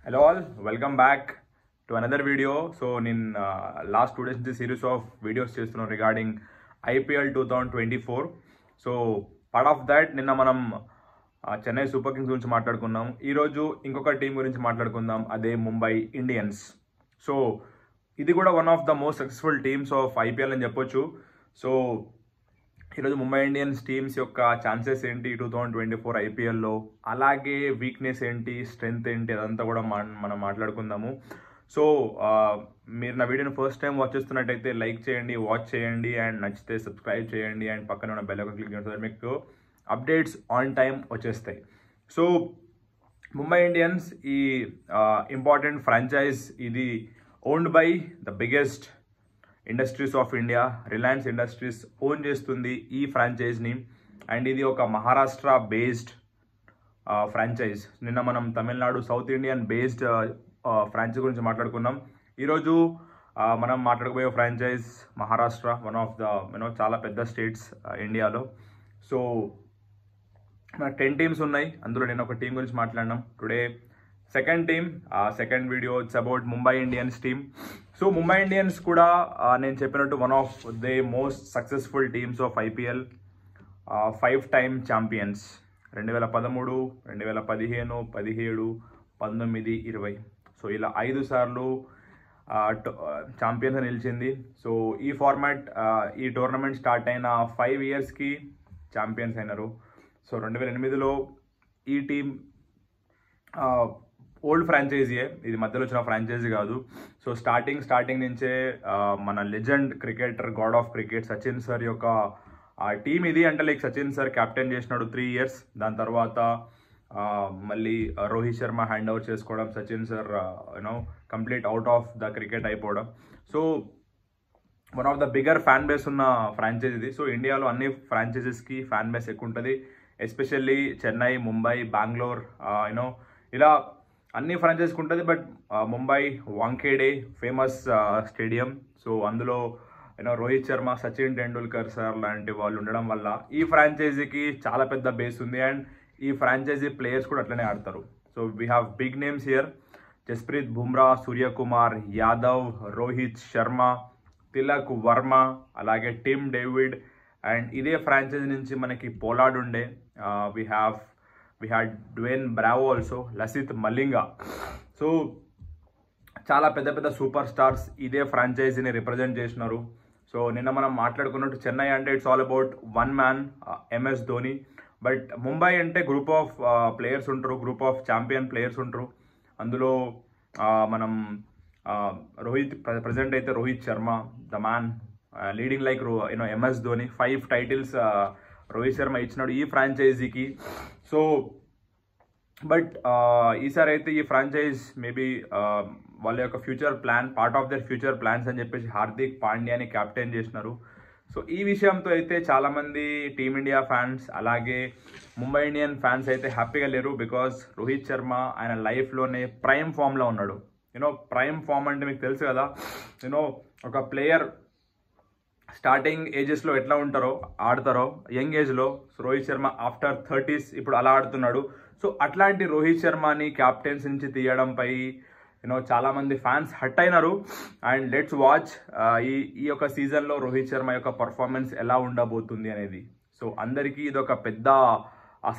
Hello all, welcome back to another video. So in last 2 days this series of videos చేస్తున్నాం regarding IPL 2024. So part of that నిన్న మనం Chennai super Kings గురించి మాట్లాడుకున్నాం. ఈరోజు ఇంకొక team గురించి మాట్లాడుకుందాం, అదే ముంబై ఇండియన్స్. సో ఇది కూడా one of the most successful teams of IPL అని చెప్పొచ్చు. సో ఈరోజు ముంబై ఇండియన్స్ టీమ్స్ యొక్క ఛాన్సెస్ ఏంటి 2024 ఐపీఎల్లో, అలాగే వీక్నెస్ ఏంటి, స్ట్రెంగ్త్ ఏంటి, అదంతా కూడా మనం మాట్లాడుకుందాము. సో మీరు నా వీడియోని ఫస్ట్ టైం వాచ్ చేస్తున్నట్టయితే లైక్ చేయండి, వాచ్ చేయండి, అండ్ నచ్చితే సబ్స్క్రైబ్ చేయండి, అండ్ పక్కన ఉన్న బెల్ ఐకాన్ క్లిక్ చేయండి, మీకు అప్డేట్స్ ఆన్ టైం వచ్చేస్తాయి. సో ముంబై ఇండియన్స్ ఈ ఇంపార్టెంట్ ఫ్రాంచైజ్, ఇది owned by the biggest industries of India, Reliance industries own చేస్తుంది ఈ ఫ్రాంచైజ్ని. అండ్ ఇది ఒక మహారాష్ట్ర బేస్డ్ ఫ్రాంచైజ్. నిన్న మనం Tamil Nadu south Indian based franchise గురించి మాట్లాడుకున్నాం. ఈరోజు మనం మాట్లాడబోయే franchise Maharashtra, one of the చాలా పెద్ద స్టేట్స్ ఇండియాలో. సో మనకు 10 టీమ్స్ ఉన్నాయి, అందులో నేను ఒక టీం గురించి మాట్లాడినాం. Today second team, second video it's about Mumbai Indians team. So Mumbai Indians కూడా నేను చెప్పినట్టు one of the most successful teams of IPL, 5 time champions. 2013, 2015, 17, 19, 20. So ఇలా 5 సార్లు ఛాంపియన్స్ నిలిచింది. సో ఈ ఫార్మాట్, ఈ టోర్నమెంట్ స్టార్ట్ అయిన 5 ఇయర్స్కి ఛాంపియన్స్ అయినారు. సో 2008లో ఈ టీం ఓల్డ్ ఫ్రాంచైజీయే, ఇది మధ్యలో వచ్చిన ఫ్రాంచైజీ కాదు. సో స్టార్టింగ్ నుంచే మన legend cricketer, God of cricket Sachin sir యొక్క టీం ఇది. అంటే లైక్ సచిన్ సార్ క్యాప్టెన్ చేసినాడు 3 ఇయర్స్, దాని తర్వాత మళ్ళీ రోహిత్ శర్మ హ్యాండ్ ఓవర్ చేసుకోవడం, Sachin sir complete out of the cricket అయిపోవడం. So one of the bigger fan base ఉన్న ఫ్రాంచైజ్ ఇది. సో ఇండియాలో అన్ని ఫ్రాంచైజెస్కి ఫ్యాన్ బేస్ ఎక్కువ ఉంటుంది, ఎస్పెషల్లీ చెన్నై, ముంబై, బెంగళూరు, ఇలా అన్ని ఫ్రాంచైజీకి ఉంటుంది. But Mumbai Wankhede famous stadium. So అందులో రోహిత్ శర్మ, సచిన్ టెండూల్కర్ సార్ లాంటి వాళ్ళు ఉండడం వల్ల ఈ ఫ్రాంచైజీకి చాలా పెద్ద బేస్ ఉంది. అండ్ ఈ ఫ్రాంచైజీ ప్లేయర్స్ కూడా అట్లనే ఆడతారు. So we have big names here: Jasprit Bumrah, Suryakumar Yadav, Rohit Sharma, Tilak Varma, అలాగే టిమ్ డేవిడ్. అండ్ ఇదే ఫ్రాంచైజీ నుంచి మనకి పోలార్డ్ ఉండే, we had Dwayne Bravo also, Lasith Malinga. So చాలా పెద్ద పెద్ద సూపర్ స్టార్స్ ఇదే ఫ్రాంచైజీని రిప్రజెంట్ చేసినారు. సో నిన్న మనం మాట్లాడుకున్నట్టు చెన్నై అంటే it's all about one man, MS Dhoni. But Mumbai అంటే గ్రూప్ ఆఫ్ ప్లేయర్స్ ఉంటారు, గ్రూప్ ఆఫ్ ఛాంపియన్ ప్లేయర్స్ ఉంటారు. అందులో మనం ప్రజెంట్ అయితే Rohit Sharma the man, leading like MS Dhoni. 5 titles Rohit Sharma ఇచ్చినాడు ఈ ఫ్రాంచైజీకి. సో బట్ ఈసారి అయితే ఈ ఫ్రాంచైజ్ మేబీ వాళ్ళ యొక్క future plan, part of their future plans అని చెప్పేసి హార్దిక్ పాండ్యాని క్యాప్టెన్ చేసినారు. సో ఈ విషయంతో అయితే చాలామంది టీమిండియా ఫ్యాన్స్, అలాగే ముంబై ఇండియన్ ఫ్యాన్స్ అయితే హ్యాపీగా లేరు. బికాస్ రోహిత్ శర్మ ఆయన లైఫ్లోనే ప్రైమ్ ఫామ్లో ఉన్నాడు. ప్రైమ్ ఫామ్ అంటే మీకు తెలుసు కదా, ఒక ప్లేయర్ స్టార్టింగ్ ఏజెస్లో ఎట్లా ఆడతారో యంగ్ ఏజ్లో. రోహిత్ శర్మ ఆఫ్టర్ 30s ఇప్పుడు అలా ఆడుతున్నాడు. సో అట్లాంటి రోహిత్ శర్మని క్యాప్టెన్స్ నుంచి తీయడంపై చాలామంది ఫ్యాన్స్ హట్ అయినారు. అండ్ లెట్స్ వాచ్ ఈ యొక్క సీజన్లో రోహిత్ శర్మ యొక్క పర్ఫార్మెన్స్ ఎలా ఉండబోతుంది అనేది. సో అందరికీ ఇది ఒక పెద్ద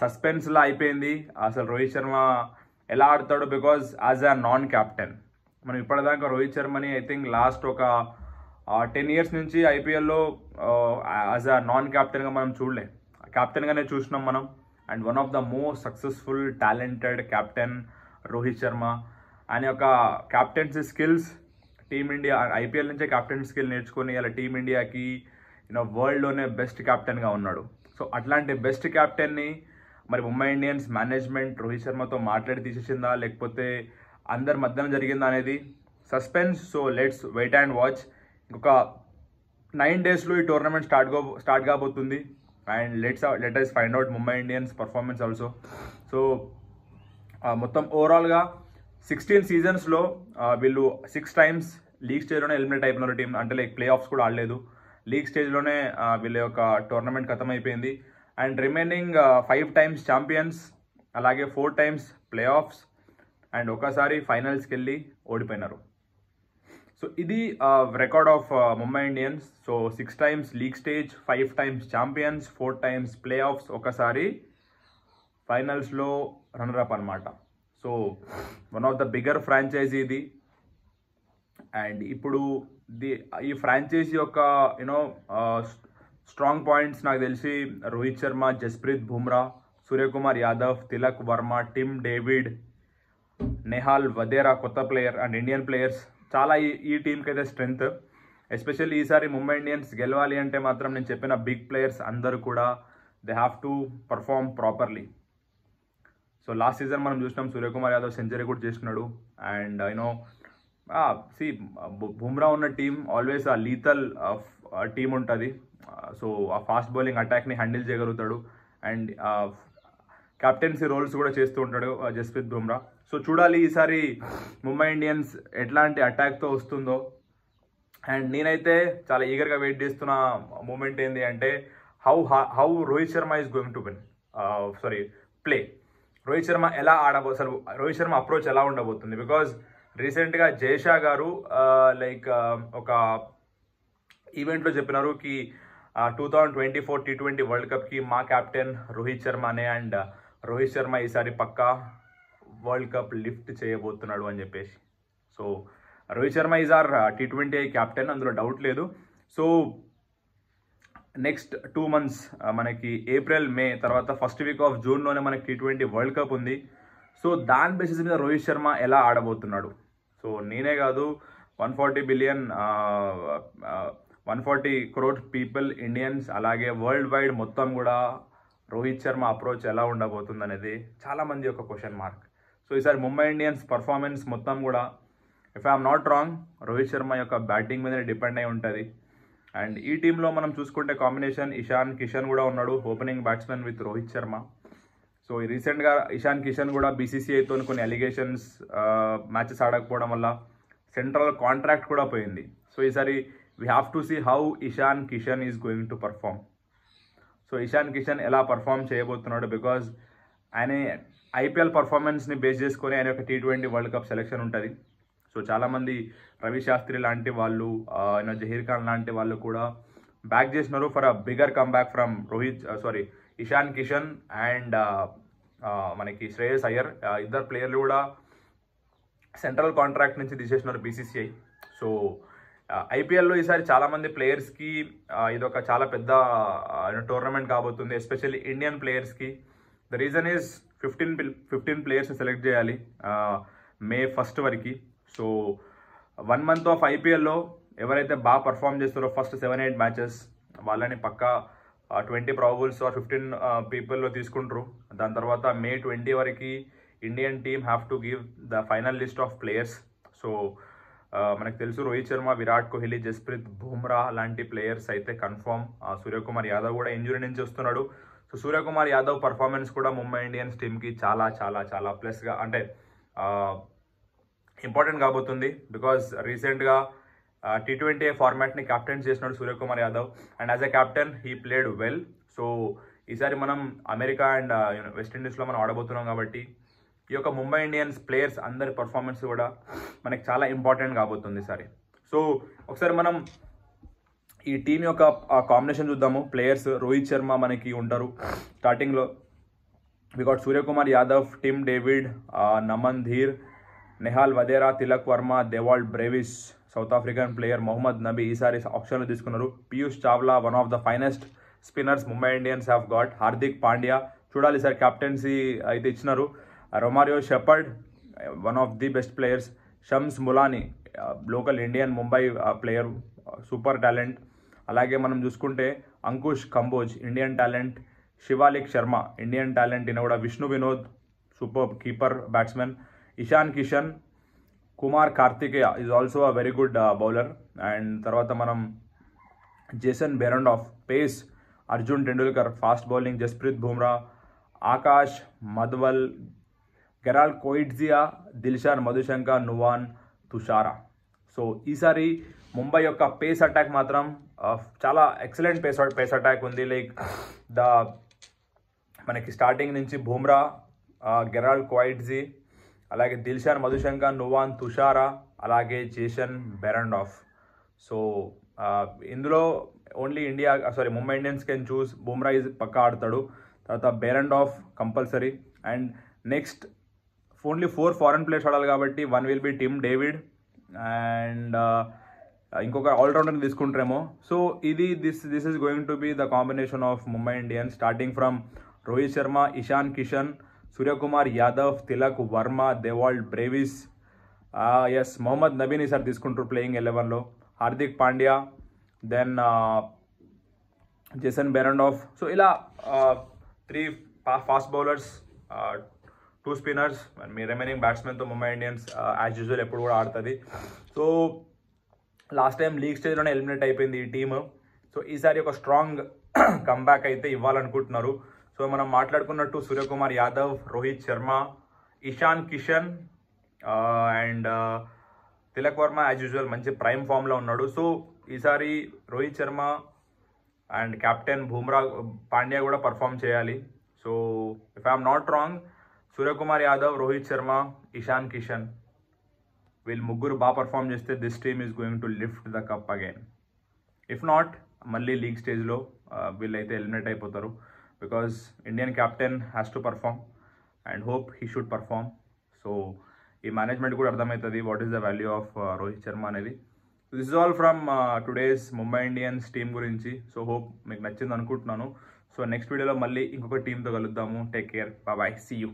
సస్పెన్స్లా అయిపోయింది, అసలు రోహిత్ శర్మ ఎలా ఆడతాడు. Because as a non captain, మనం ఇప్పటిదాకా రోహిత్ శర్మని ఐ థింక్ లాస్ట్ ఒక 10 ఇయర్స్ నుంచి ఐపీఎల్లో యాజ్ అ నాన్ క్యాప్టెన్గా మనం చూడలే, క్యాప్టెన్గానే చూసినాం మనం. And one of the most successful talented captain Rohit Sharma. ఆయన యొక్క క్యాప్టెన్సీ స్కిల్స్, టీమిండియా ఐపీఎల్ నుంచే క్యాప్టెన్ స్కిల్ నేర్చుకొని అలా టీమిండియాకి వరల్డ్లోనే బెస్ట్ క్యాప్టెన్గా ఉన్నాడు. సో అట్లాంటి బెస్ట్ క్యాప్టెన్ని మరి ముంబై ఇండియన్స్ మేనేజ్మెంట్ రోహిత్ శర్మతో మాట్లాడి తీసేసిందా, లేకపోతే అందరి మధ్యన జరిగిందా అనేది suspense. So let's wait and watch. ఇంకొక 9 డేస్లో ఈ టోర్నమెంట్ స్టార్ట్ కాబోతుంది. And let us find out Mumbai Indians performance also. So మొత్తం ఓవరాల్గా 16 సీజన్స్లో వీళ్ళు 6 టైమ్స్ లీగ్ స్టేజ్లోనే ఎలిమినేట్ అయిపోయినారు టీం. అంటే లైక్ ప్లే ఆఫ్స్ కూడా ఆడలేదు, లీగ్ స్టేజ్లోనే వీళ్ళ యొక్క టోర్నమెంట్ ఖతం అయిపోయింది. అండ్ రిమైనింగ్ 5 టైమ్స్ ఛాంపియన్స్, అలాగే 4 టైమ్స్ ప్లే ఆఫ్స్, అండ్ ఒకసారి ఫైనల్స్కి వెళ్ళి ఓడిపోయినారు. సో ఇది record of Mumbai Indians. So 6 times league stage, 5 times champions, 4 times play offs, ఒకసారి ఫైనల్స్లో రన్నరప్ అనమాట. So one of the bigger franchisee ఇది. అండ్ ఇప్పుడు ఈ ఫ్రాంచైజీ యొక్క యూనో స్ట్రాంగ్ పాయింట్స్ నాకు తెలిసి రోహిత్ శర్మ, జస్ప్రీత్ బుమ్రా, సూర్యకుమార్ యాదవ్, తిలక్ వర్మ, టిమ్ డేవిడ్, నెహాల్ వదేరా కొత్త ప్లేయర్ అండ్ ఇండియన్ ప్లేయర్స్ చాలా ఈ టీంకి అయితే స్ట్రెంగ్త్. ఎస్పెషల్లీ ఈసారి ముంబై ఇండియన్స్ గెలవాలి అంటే మాత్రం నేను చెప్పిన బిగ్ ప్లేయర్స్ అందరూ కూడా they have to perform properly. So last season మనం చూసినాం సూర్యకుమార్ యాదవ్ సెంచరీ కూడా చేసినాడు. అండ్ యూనో బుమ్రా ఉన్న టీం ఆల్వేస్ ఆ లీథల్ టీం ఉంటుంది. సో ఆ ఫాస్ట్ బౌలింగ్ అటాక్ని హ్యాండిల్ చేయగలుగుతాడు. అండ్ కెప్టెన్సీ రోల్స్ కూడా చేస్తూ ఉంటాడు జస్ప్రీత్ బుమ్రా. సో చూడాలి ఈసారి ముంబై ఇండియన్స్ ఎట్లాంటి అటాక్తో వస్తుందో. అండ్ నేనైతే చాలా ఈగర్గా వెయిట్ చేస్తున్న మూమెంట్ ఏంటి అంటే how Rohit Sharma is going to win play. Rohit Sharma ఎలా అసలు రోహిత్ శర్మ అప్రోచ్ ఎలా ఉండబోతుంది? బికాజ్ రీసెంట్గా జైషా గారు ఒక ఈవెంట్లో చెప్పినారు కి 2024 T20 వరల్డ్ కప్కి మా కెప్టెన్ రోహిత్ శర్మనే. అండ్ రోహిత్ శర్మ ఈసారి పక్కా వరల్డ్ కప్ లిఫ్ట్ చేయబోతున్నాడు అని చెప్పేసి. So Rohit Sharma is our T20 captain, అందులో డౌట్ లేదు. సో నెక్స్ట్ 2 months మనకి ఏప్రిల్, మే తర్వాత ఫస్ట్ వీక్ ఆఫ్ జూన్లోనే మనకి T20 వరల్డ్ కప్ ఉంది. సో దాని బేసిస్ మీద రోహిత్ శర్మ ఎలా ఆడబోతున్నాడు? సో నేనే కాదు 140 crore పీపుల్, ఇండియన్స్, అలాగే వరల్డ్ వైడ్ మొత్తం కూడా రోహిత్ శర్మ అప్రోచ్ ఎలా ఉండబోతుంది అనేది చాలామంది యొక్క క్వశ్చన్ మార్క్. సో ఈసారి ముంబై ఇండియన్స్ పర్ఫార్మెన్స్ మొత్తం కూడా if I'm not wrong Rohit Sharma యొక్క బ్యాటింగ్ మీదనే డిపెండ్ అయి ఉంటుంది. అండ్ ఈ టీంలో మనం చూసుకుంటే కాంబినేషన్ ఇషాన్ కిషన్ కూడా ఉన్నాడు, opening batsmen with Rohit Sharma. So రీసెంట్గా ఇషాన్ కిషన్ కూడా బీసీసీఐతో కొన్ని అలిగేషన్స్, మ్యాచెస్ ఆడకపోవడం వల్ల సెంట్రల్ కాంట్రాక్ట్ కూడా పోయింది. సో ఈసారి we have to see how Ishan Kishan is going to perform. So Ishan Kishan ఎలా పర్ఫామ్ చేయబోతున్నాడు? బికాజ్ ఆయన ఐపీఎల్ పర్ఫార్మెన్స్ని బేస్ చేసుకొని ఆయన యొక్క T20 వరల్డ్ కప్ సెలెక్షన్ ఉంటుంది. సో చాలామంది రవి శాస్త్రి లాంటి వాళ్ళు, జహీర్ ఖాన్ లాంటి వాళ్ళు కూడా బ్యాక్ చేసినారు for a bigger comeback from Ishan Kishan and మనకి శ్రేయస్ అయ్యర్. ఇద్దరు ప్లేయర్లు కూడా సెంట్రల్ కాంట్రాక్ట్ నుంచి తీసేసినారు బీసీసీఐ. సో ఐపీఎల్లో ఈసారి చాలామంది ప్లేయర్స్కి ఇదొక చాలా పెద్ద టోర్నమెంట్ కాబోతుంది, ఎస్పెషల్లీ ఇండియన్ ప్లేయర్స్కి. ద రీజన్ ఈజ్ 15 ప్లేయర్స్ని సెలెక్ట్ చేయాలి May 1st వరకు. సో 1 month ఆఫ్ ఐపీఎల్లో ఎవరైతే బాగా పర్ఫామ్ చేస్తారో ఫస్ట్ 7-8 మ్యాచెస్ వాళ్ళని పక్కా 20 ప్రాబబుల్స్ ఆర్ 15 పీపుల్లో తీసుకుంటారు. దాని తర్వాత May 20 వరకు Indian team have to give the final list of players. So మనకు తెలుసు రోహిత్ శర్మ, విరాట్ కోహ్లీ, జస్ప్రీత్ బుమ్రా లాంటి ప్లేయర్స్ అయితే కన్ఫర్మ్. సూర్యకుమార్ యాదవ్ కూడా ఇంజురీ నుంచి వస్తున్నాడు. సో సూర్యకుమార్ యాదవ్ పర్ఫార్మెన్స్ కూడా ముంబై ఇండియన్స్ టీమ్కి చాలా చాలా చాలా ప్లస్గా అంటే ఇంపార్టెంట్ కాబోతుంది. బికాజ్ రీసెంట్గా T20 ఫార్మాట్ని కెప్టెన్ చేసినాడు Suryakumar Yadav and as a captain he played well. So ఈసారి మనం అమెరికా అండ్ వెస్టిండీస్లో మనం ఆడబోతున్నాం కాబట్టి ఈ యొక్క ముంబై ఇండియన్స్ ప్లేయర్స్ అందరి పర్ఫార్మెన్స్ కూడా మనకి చాలా ఇంపార్టెంట్ కాబోతుంది ఈసారి. సో ఒకసారి మనం ఈ టీం యొక్క కాంబినేషన్ చూద్దాము. ప్లేయర్స్ రోహిత్ శర్మ మనకి ఉంటారు స్టార్టింగ్లో. We got Suryakumar Yadav, Tim David, Naman Dhir, Nehal Wadhera, Tilak Varma, Dewald Brevis, south African player Mohammad Nabi ఈసారి ఆప్షన్లో తీసుకున్నారు. Piyush Chawla, one of the finest spinners Mumbai Indians have got. Hardik Pandya చూడాలి సార్, కెప్టెన్సీ అయితే ఇచ్చినారు. Romario Shepherd, one of the best players. Shams Mulani, local Indian Mumbai player, super talent. అలాగే మనం చూసుకుంటే Ankush Kamboj, Indian talent. Shivalik Sharma, Indian talent ఈయన కూడా. Vishnu Vinod, super keeper batsmen. Ishan Kishan, Kumar Kartikeya is also a very good bowler. And తర్వాత మనం Jason Behrendorff, pace. Arjun Tendulkar, fast bowling. Jasprit Bumrah, Akash Madhwal, Gerald Coetzee, Dilshan Madushanka, Nuwan, Thushara. So ఈసారి ముంబై యొక్క పేస్ అటాక్ మాత్రం చాలా ఎక్సలెంట్ పేస్ అటాక్ ఉంది. లైక్ మనకి స్టార్టింగ్ నుంచి బుమ్రా, గెరాల్డ్ కోయిట్జీ అలాగే దిల్షాన్ మధుశంకర్, నువాన్ తుషారా, అలాగే జేసన్ బెరండాఫ్. సో ఇందులో only Mumbai Indians can choose. Bumrah పక్కా ఆడతాడు, తర్వాత Behrendorff compulsory. And next only 4 foreign players ఆడాలి కాబట్టి 1 will be Tim David and ఇంకొక ఆల్రౌండర్ని తీసుకుంటారేమో. So this is going to be the combination of Mumbai Indians, starting from Rohit Sharma, Ishan Kishan, Suryakumar Yadav, Tilak Varma, Dewald Brevis, Mohammad నబీని ఈసారి తీసుకుంటారు ప్లేయింగ్ 11లో, Hardik Pandya, then Jason Behrendorff. So ఇలా 3 ఫాస్ట్ బౌలర్స్, 2 స్పిన్నర్స్, మీ రిమైనింగ్ బ్యాట్స్మెన్తో ముంబై ఇండియన్స్ యాజ్ యూజువల్ ఎప్పుడు కూడా ఆడుతుంది. సో లాస్ట్ టైం లీగ్ స్టేజ్లోనే ఎలిమినేట్ అయిపోయింది ఈ టీమ్. సో ఈసారి ఒక స్ట్రాంగ్ కమ్బ్యాక్ అయితే ఇవ్వాలనుకుంటున్నారు. సో మనం మాట్లాడుకున్నట్టు Suryakumar Yadav, Rohit Sharma, Ishan Kishan and Tilak Varma as usual మంచి ప్రైమ్ ఫామ్లో ఉన్నాడు. సో ఈసారి రోహిత్ శర్మ అండ్ కెప్టెన్ పాండ్యా కూడా పర్ఫామ్ చేయాలి. So if I'm not wrong, Suryakumar Yadav, Rohit Sharma, Ishan Kishan వీళ్ళు ముగ్గురు బాగా పర్ఫామ్ చేస్తే this team is going to lift the cup again. If not, మళ్ళీ లీగ్ స్టేజ్లో వీళ్ళైతే ఎలిమినేట్ అయిపోతారు. Because Indian captain has to perform and hope he should perform. So ఈ management కూడా అర్థమవుతుంది what is the value of Rohit Sharma అనేది. This is all from today's Mumbai Indians team గురించి. So hope మీకు నచ్చింది అనుకుంటున్నాను. సో నెక్స్ట్ వీడియోలో మళ్ళీ ఇంకొక టీంతో కలుద్దాము. Take care, bye, see you.